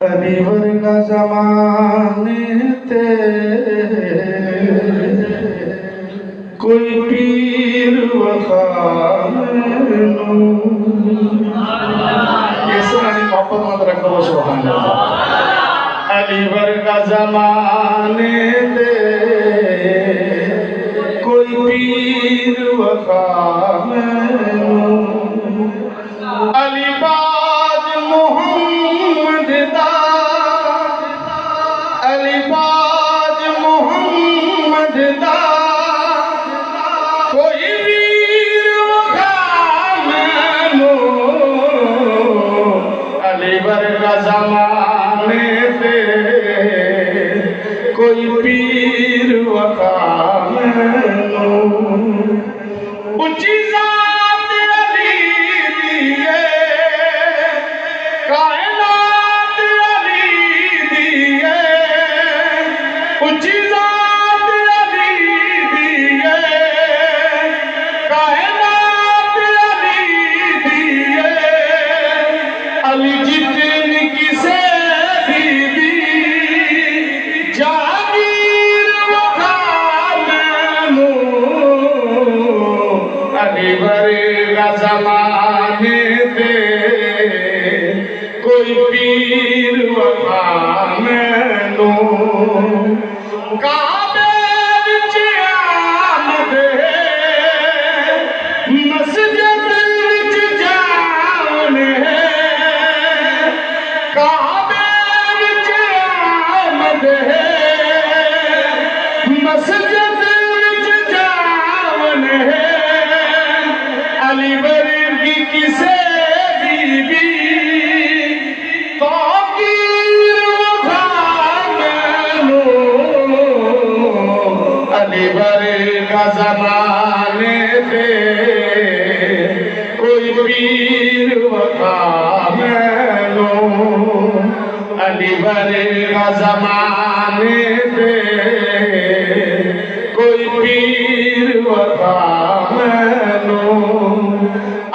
अली वर्गा ज़माने ते कोई पीर वफा मैनू ये सुनानी मोहब्बत मत रखो सुभान अल्लाह। अली वर्गा ज़माने ते कोई पीर वफा मैनू अली बाज मोहम्मद दा अली बाज मोहम्मद दा कोई वीर वफा मैनू अली वर्गा ज़माने ते कोई पीर वफा मैनू उच्ची ज़ात अली दिए कायनात अली दिए उच्ची ज़ात अली दिए कायनात अली दिए अली जितनी किसे भी जागीर वफा मैनू अली वर्गा ज़माने ते कोई पीर वफा मैनू काबे विच आमद है मस्जिद विच जान है काबे विच आमद है मस्जिद विच जान है अली वर्गी किसे भी ताकीर वफा मैनू अली वर्गा ज़माने ते कोई पीर वफा मैनू अली वर्गा ज़माने ते कोई पीर वफा मैनू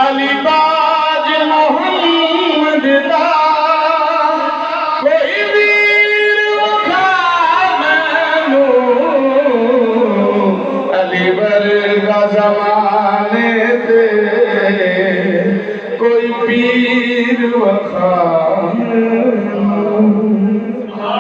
अली